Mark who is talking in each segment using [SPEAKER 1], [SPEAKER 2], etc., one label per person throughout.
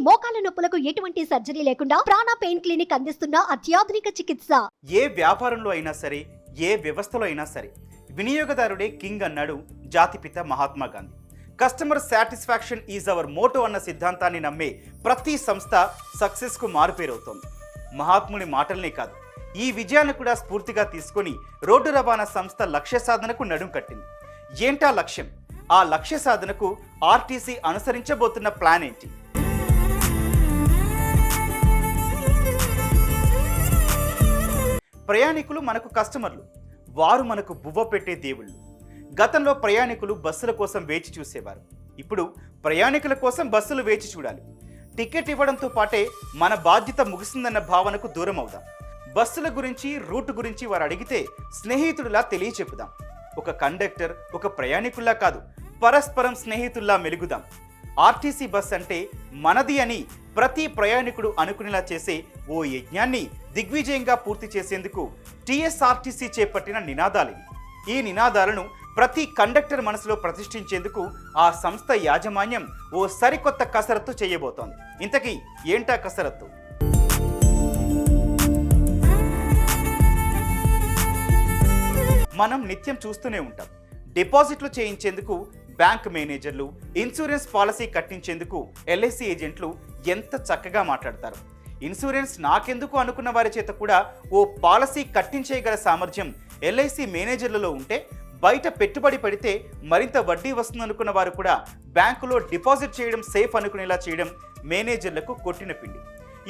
[SPEAKER 1] మోకాల నొప్పులకు ఎటువంటి సర్జరీ లేకుండా ప్రాణ పెయిన్ క్లినిక్ అందిస్తున్న అత్యాధునిక చికిత్స.
[SPEAKER 2] ఏ వ్యాపారంలో అయినా సరే, ఏ వ్యవస్థలో అయినా సరే వినియోగదారుడే కింగ్ అన్నాడు జాతిపిత Mahatma Gandhi. Customer satisfaction is our motto అన్న సిద్ధాంతాన్ని నమ్మే ప్రతి సంస్థ సక్సెస్కు మారుపేరవుతోంది. మహాత్ముని మాటలనే కాదు, ఈ విజయాన్ని కూడా స్ఫూర్తిగా తీసుకొని రోడ్డు రవాణా సంస్థ లక్ష్య సాధనకు నడుం కట్టింది. ఏంటా లక్ష్యం? ఆ లక్ష్య సాధనకు ఆర్టీసీ అనుసరించబోతున్న ప్లాన్ ఏంటి? ప్రయాణికులు మనకు కస్టమర్లు, వారు మనకు బువ్వ పెట్టే దేవుళ్ళు. గతంలో ప్రయాణికులు బస్సుల కోసం వేచి చూసేవారు. ఇప్పుడు ప్రయాణికుల కోసం బస్సులు వేచి చూడాలి. టికెట్ ఇవ్వడంతో పాటే మన బాధ్యత ముగిసిందన్న భావనకు దూరం అవుదాం. బస్సుల గురించి, రూట్ గురించి వారు అడిగితే స్నేహితుడిలా తెలియచెప్పుదాం. ఒక కండక్టర్, ఒక ప్రయాణికుల్లా కాదు, పరస్పరం స్నేహితుల్లా మెలుగుదాం. ఆర్టీసీ బస్ అంటే మనది అని ప్రతి ప్రయాణికుడు అనుకునేలా చేసే ఓ యజ్ఞాన్ని దిగ్విజయంగా పూర్తి చేసేందుకు టీఎస్ఆర్టీసీ చేపట్టిన నినాదాలివి. ఈ నినాదాలను ప్రతి కండక్టర్ మనసులో ప్రతిష్ఠించేందుకు ఆ సంస్థ యాజమాన్యం ఓ సరికొత్త కసరత్తు చేయబోతోంది. ఇంతకీ ఏంటా కసరత్తు? మనం నిత్యం చూస్తూనే ఉంటాం. డిపాజిట్లు చేయించేందుకు బ్యాంక్ మేనేజర్లు, ఇన్సూరెన్స్ పాలసీ కట్టించేందుకు ఎల్ఐసి ఏజెంట్లు ఎంత చక్కగా మాట్లాడతారు. ఇన్సూరెన్స్ నాకెందుకు అనుకున్న వారి చేత కూడా ఓ పాలసీ కట్టించేయగల సామర్థ్యం ఎల్ఐసి మేనేజర్లలో ఉంటే, బయట పెట్టుబడి పెడితే మరింత వడ్డీ వస్తుందనుకున్న వారు కూడా బ్యాంకులో డిపాజిట్ చేయడం సేఫ్ అనుకునేలా చేయడం మేనేజర్లకు కొట్టిన పిండి.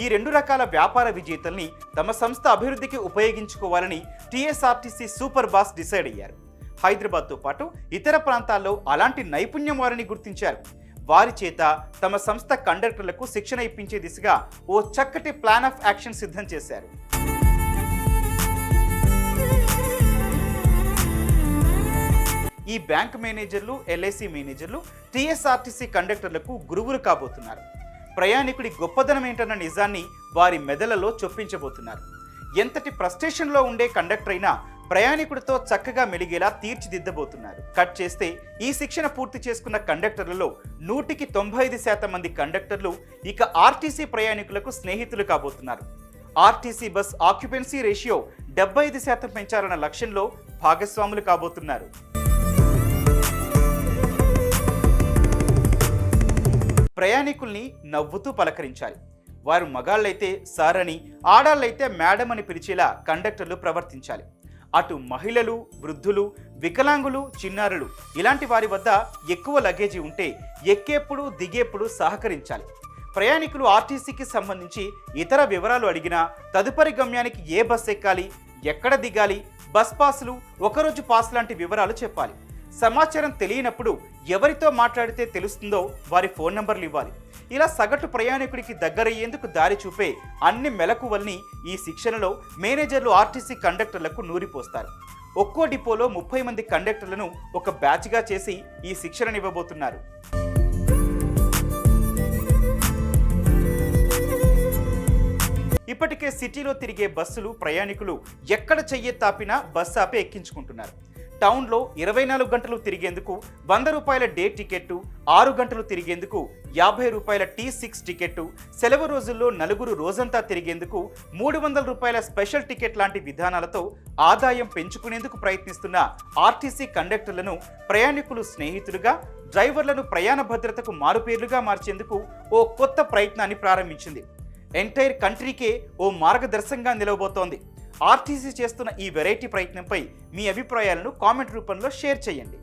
[SPEAKER 2] ఈ రెండు రకాల వ్యాపార విజేతల్ని తమ సంస్థ అభివృద్ధికి ఉపయోగించుకోవాలని టీఎస్ఆర్టీసీ సూపర్ బాస్ డిసైడ్ అయ్యారు. హైదరాబాద్తో పాటు ఇతర ప్రాంతాల్లో అలాంటి నైపుణ్యం వారిని గుర్తించారు. వారి చేత తమ సంస్థ కండక్టర్లకు శిక్షణ ఇప్పించే దిశగా ఓ చక్కటి ప్లాన్ ఆఫ్ యాక్షన్ సిద్ధం చేశారు. ఈ బ్యాంక్ మేనేజర్లు, ఎల్ఐసి మేనేజర్లు టీఎస్ఆర్టీసీ కండక్టర్లకు గురువులు కాబోతున్నారు. ప్రయాణికుడి గొప్పదనం ఏంటన్న నిజాన్ని వారి మెదళ్లలో చొప్పించబోతున్నారు. ఎంతటి ఫ్రస్ట్రేషన్లో ఉండే కండక్టర్ అయినా ప్రయాణికుడితో చక్కగా మెలిగేలా తీర్చిదిద్దబోతున్నారు. కట్ చేస్తే ఈ శిక్షణ పూర్తి చేసుకున్న కండక్టర్లలో 195% మంది కండక్టర్లు ఇక ఆర్టీసీ ప్రయాణికులకు స్నేహితులు కాబోతున్నారు. ఆర్టీసీ బస్ ఆక్యుపెన్సీ రేషియో 75% పెంచాలన్న లక్ష్యంలో భాగస్వాములు కాబోతున్నారు. ప్రయాణికుల్ని నవ్వుతూ పలకరించాలి. వారు మగాళ్ళైతే సార్ అని, ఆడాళ్ళైతే మేడం అని పిలిచేలా కండక్టర్లు ప్రవర్తించాలి. అటు మహిళలు, వృద్ధులు, వికలాంగులు, చిన్నారులు ఇలాంటి వారి వద్ద ఎక్కువ లగేజీ ఉంటే ఎక్కేప్పుడు, దిగేప్పుడు సహకరించాలి. ప్రయాణికులు ఆర్టీసీకి సంబంధించి ఇతర వివరాలు అడిగినా, తదుపరి గమ్యానికి ఏ బస్ ఎక్కాలి, ఎక్కడ దిగాలి, బస్ పాసులు, ఒకరోజు పాస్ లాంటి వివరాలు చెప్పాలి. సమాచారం తెలియనప్పుడు ఎవరితో మాట్లాడితే తెలుస్తుందో వారి ఫోన్ నంబర్లు ఇవ్వాలి. ఇలా సగటు ప్రయాణికుడికి దగ్గరయ్యేందుకు దారి చూపే అన్ని మెలకువల్ని ఈ శిక్షణలో మేనేజర్లు ఆర్టీసీ కండక్టర్లకు నూరిపోస్తారు. ఒక్కో డిపోలో 30 మంది కండక్టర్లను ఒక బ్యాచ్గా చేసి ఈ శిక్షణనివ్వబోతున్నారు. ఇప్పటికే సిటీలో తిరిగే బస్సులు ప్రయాణికులు ఎక్కడ చెయ్యెత్తాపినా బస్సు ఆపే ఎక్కించుకుంటున్నారు. టౌన్లో 24 గంటలు తిరిగేందుకు 100 రూపాయల డే టికెట్టు, 6 గంటలు తిరిగేందుకు 50 రూపాయల T6 టికెట్టు, సెలవు రోజుల్లో నలుగురు రోజంతా తిరిగేందుకు 300 రూపాయల స్పెషల్ టికెట్ లాంటి విధానాలతో ఆదాయం పెంచుకునేందుకు ప్రయత్నిస్తున్న ఆర్టీసీ కండక్టర్లను ప్రయాణికులు స్నేహితులుగా, డ్రైవర్లను ప్రయాణ భద్రతకు మారుపేర్లుగా మార్చేందుకు ఓ కొత్త ప్రయత్నాన్ని ప్రారంభించింది. ఎంటైర్ కంట్రీకే ఓ మార్గదర్శకంగా నిలవబోతోంది. ఆర్టీసీ చేస్తున్న ఈ వెరైటీ ప్రయత్నంపై మీ అభిప్రాయాలను కామెంట్ రూపంలో షేర్ చేయండి.